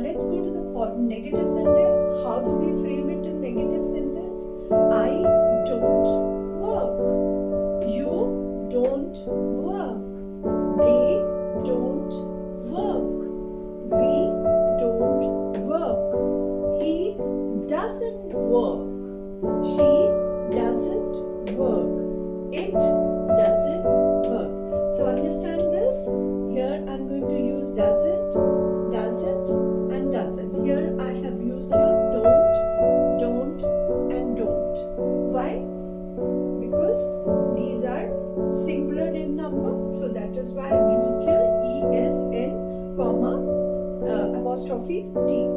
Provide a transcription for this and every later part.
let's go to the negative sentence. How do we frame it in negative sentence? I don't work. You don't work. They don't work. We don't work. He doesn't work. She doesn't work. It doesn't work. So understand this. Here I'm going to use doesn't, and doesn't. Here I have used here don't, and don't. Why? Because these are singular in number, so that is why I've used here ESN, comma, apostrophe T.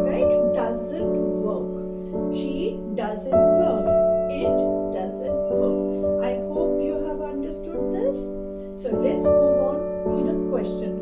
Right? Doesn't work. She doesn't work. It doesn't work. I hope you have understood this. So let's move on to the question